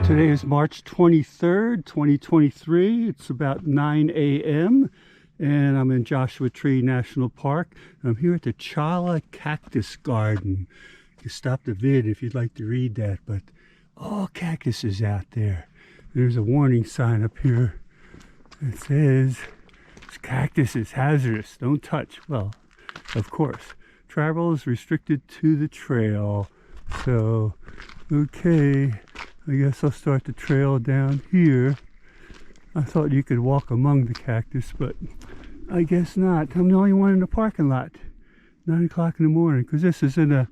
Today is March 23rd, 2023. It's about 9 a.m. and I'm in Joshua Tree National Park. I'm here at the Cholla Cactus Garden. You can stop the vid if you'd like to read that, but all cactuses out there. There's a warning sign up here that says, "This cactus is hazardous, don't touch." Well, of course, travel is restricted to the trail. So, okay. I guess I'll start the trail down here. I thought you could walk among the cactus, but I guess not. I'm the only one in the parking lot. 9 o'clock in the morning, because this is in a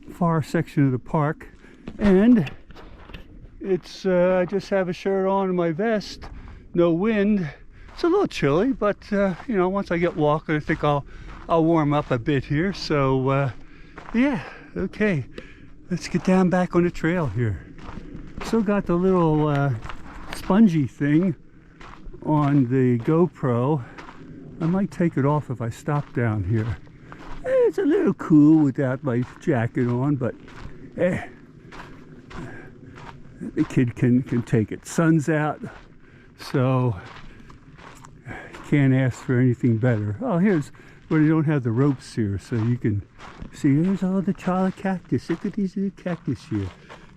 far section of the park. And it's, I just have a shirt on and my vest. No wind. It's a little chilly, but, you know, once I get walking, I think I'll warm up a bit here. So, yeah, okay. Let's get down back on the trail here. Still got the little spongy thing on the GoPro. I might take it off if I stop down here. It's a little cool without my jacket on, but the kid can take it. Sun's out, so can't ask for anything better. Oh, here's where they don't have the ropes here, so you can see there's all the Cholla cactus. Look at these little cactus here.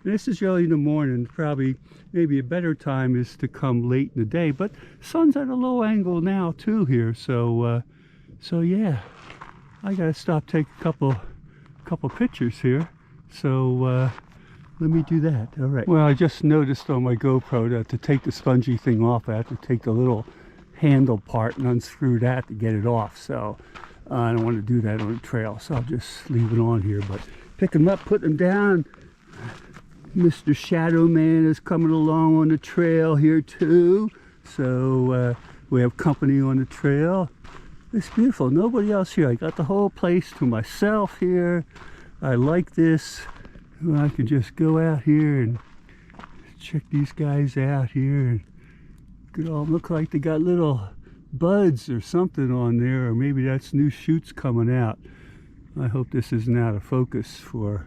This is early in the morning. Probably maybe a better time is to come late in the day, but sun's at a low angle now too here, so yeah, I gotta stop, take a couple pictures here, so let me do that. All right, well, I just noticed on my GoPro that to take the spongy thing off, I have to take the little handle part and unscrew that to get it off, so I don't want to do that on the trail, so I'll just leave it on here. But pick them up, put them down. Mr. Shadow Man is coming along on the trail here too, so we have company on the trail. It's beautiful. Nobody else here. I got the whole place to myself here. I like this. I can just go out here and check these guys out here, and it all look like they got little buds or something on there, or maybe that's new shoots coming out. I hope this isn't out of focus for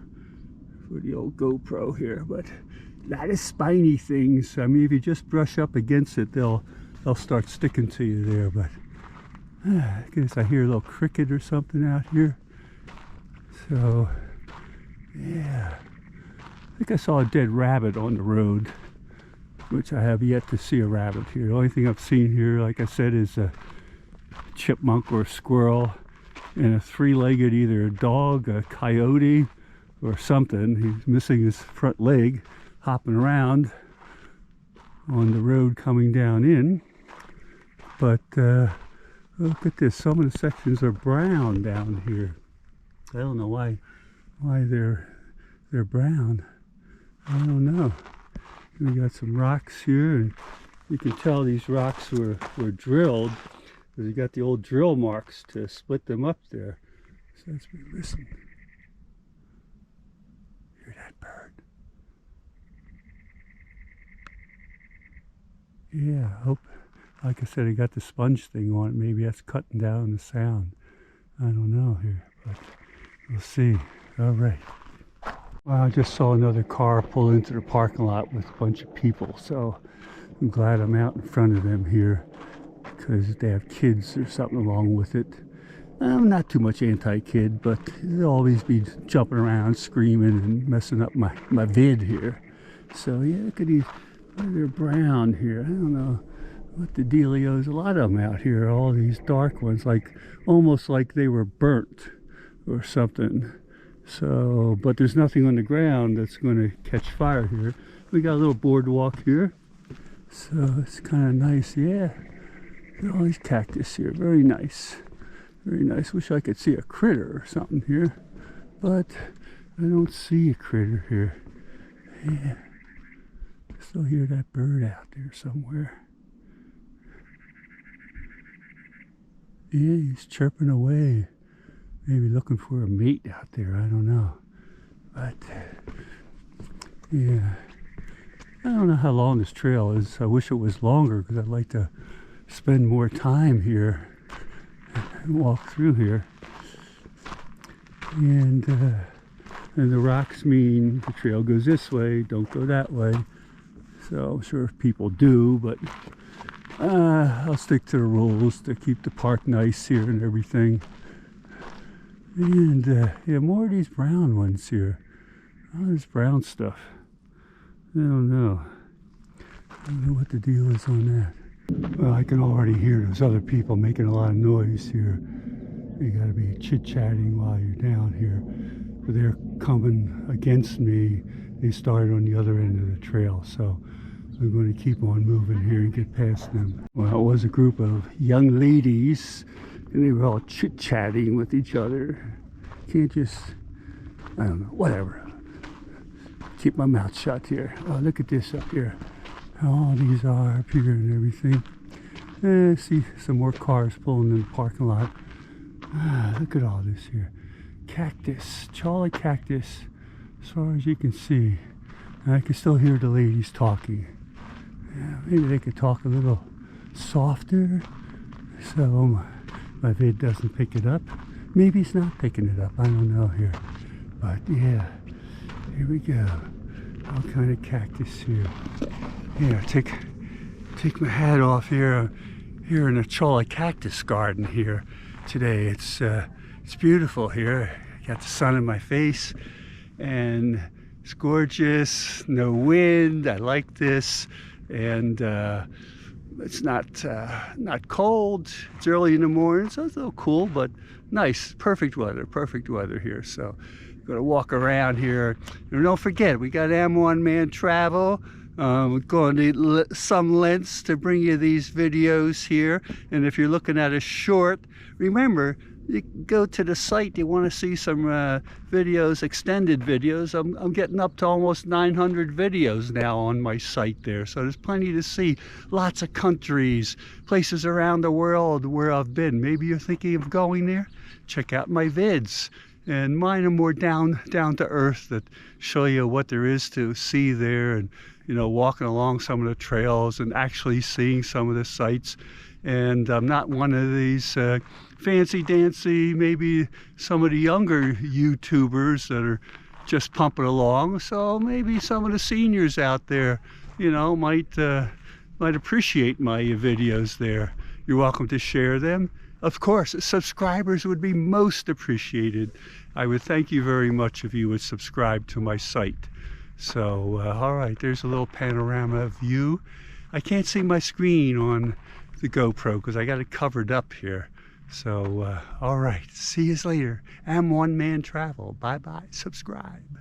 the old GoPro here, but a lot of spiny things. I mean, if you just brush up against it, they'll start sticking to you there. But I guess I hear a little cricket or something out here. So yeah, I think I saw a dead rabbit on the road, which I have yet to see a rabbit here. The only thing I've seen here, like I said, is a chipmunk or a squirrel and a three-legged, either a dog, a coyote, or something. He's missing his front leg, hopping around on the road coming down in. But look at this, some of the sections are brown down here. I don't know why they're brown. I don't know. We got some rocks here, and you can tell these rocks were drilled, because you got the old drill marks to split them up there. So let's listen. Hear that bird? Yeah, I hope, like I said, I got the sponge thing on it. Maybe that's cutting down the sound. I don't know here, but we'll see. All right. Well, I just saw another car pull into the parking lot with a bunch of people, so I'm glad I'm out in front of them here, because they have kids or something along with it. I'm not too much anti-kid, but they'll always be jumping around, screaming, and messing up my vid here. So yeah, look at these. They're brown here. I don't know what the dealio is. A lot of them out here, all these dark ones, like almost like they were burnt or something. So, but there's nothing on the ground that's going to catch fire here. We got a little boardwalk here, so it's kind of nice. Yeah, look at all these cactus here. Very nice. Very nice. Wish I could see a critter or something here, but I don't see a critter here. Yeah, I still hear that bird out there somewhere. Yeah, he's chirping away. Maybe looking for a mate out there. I don't know. But yeah, I don't know how long this trail is. I wish it was longer, because I'd like to spend more time here and walk through here. And the rocks mean the trail goes this way, don't go that way. So I'm sure people do, but I'll stick to the rules to keep the park nice here and everything. And yeah, more of these brown ones here. All this brown stuff. I don't know. I don't know what the deal is on that. Well, I can already hear those other people making a lot of noise here. You gotta be chit-chatting while you're down here. But they're coming against me. They started on the other end of the trail, so I'm going to keep on moving here and get past them. Well, it was a group of young ladies, and they were all chit-chatting with each other. Can't just, I don't know, whatever. Keep my mouth shut here. Oh, look at this up here. All these are up here and everything. See some more cars pulling in the parking lot. Look at all this here. Cactus, Cholla Cactus, as far as you can see. And I can still hear the ladies talking. Yeah, maybe they could talk a little softer so my vid doesn't pick it up. Maybe it's not picking it up, I don't know here. But yeah, here we go. All kind of cactus here. Here, take my hat off here in the Cholla Cactus garden here today. It's beautiful here. Got the sun in my face and it's gorgeous. No wind. I like this, and it's not cold. It's early in the morning, so it's a little cool, but nice. Perfect weather here. So gonna walk around here. And don't forget, we got M1 Man Travel. We're going to some lengths to bring you these videos here. And if you're looking at a short, remember, you go to the site, you want to see some videos, extended videos. I'm getting up to almost 900 videos now on my site there. So there's plenty to see. Lots of countries, places around the world where I've been. Maybe you're thinking of going there? Check out my vids. And mine are more down to earth, that show you what there is to see there, and you know, walking along some of the trails and actually seeing some of the sights. And I'm not one of these fancy dancy, maybe some of the younger YouTubers that are just pumping along. So maybe some of the seniors out there, you know, might appreciate my videos there. You're welcome to share them. Of course, subscribers would be most appreciated. I would thank you very much if you would subscribe to my site. So, all right, there's a little panorama view. I can't see my screen on the GoPro because I got it covered up here. So, all right, see you later. M1 Man Travel. Bye-bye. Subscribe.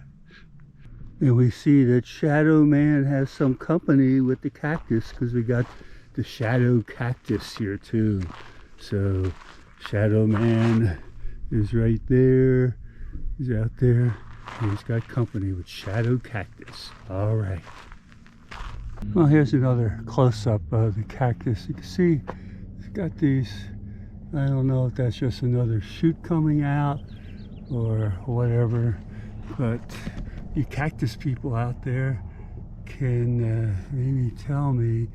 And we see that Shadow Man has some company with the cactus, because we got the Cholla Cactus here too. So Shadow Man is right there. He's out there. And he's got company with Cholla Cactus. All right. Well, here's another close-up of the cactus. You can see it's got these, I don't know if that's just another shoot coming out or whatever, but you cactus people out there can maybe tell me.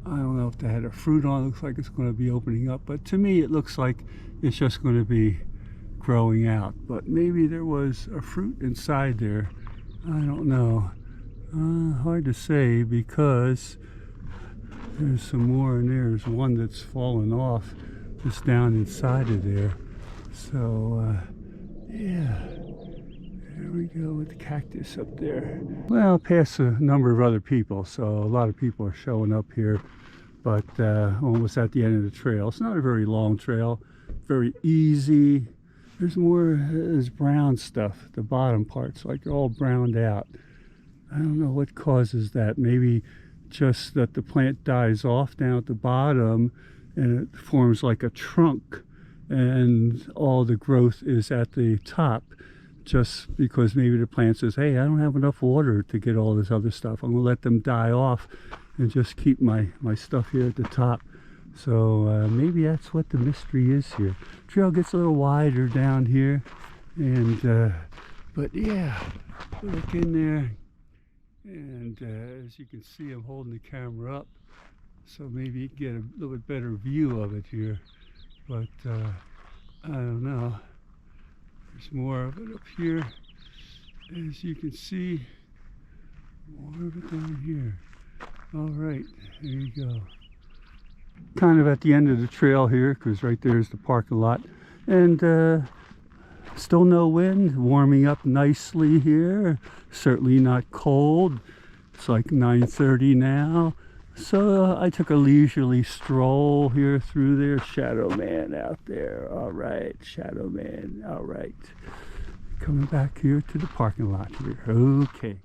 I don't know if they had a fruit on. It looks like it's going to be opening up, but to me it looks like it's just going to be growing out. But maybe there was a fruit inside there. I don't know. Hard to say, because there's some more in there. There's one that's fallen off just down inside of there. So yeah, there we go with the cactus up there. Well, past a number of other people, so a lot of people are showing up here, but almost at the end of the trail. It's not a very long trail, very easy. There's more, there's brown stuff at the bottom parts, like they're all browned out. I don't know what causes that. Maybe just that the plant dies off down at the bottom and it forms like a trunk, and all the growth is at the top, just because maybe the plant says, hey, I don't have enough water to get all this other stuff. I'm gonna let them die off and just keep my stuff here at the top. So maybe that's what the mystery is here. Trail gets a little wider down here, and but yeah, look in there, and as you can see, I'm holding the camera up, so maybe you can get a little bit better view of it here. But I don't know. There's more of it up here, as you can see. More of it down here. All right, there you go. Kind of at the end of the trail here, because right there is the parking lot. And still no wind, warming up nicely here. Certainly not cold. It's like 9:30 now. So I took a leisurely stroll here through there. Shadow Man out there. All right, Shadow Man. All right. Coming back here to the parking lot here. Okay.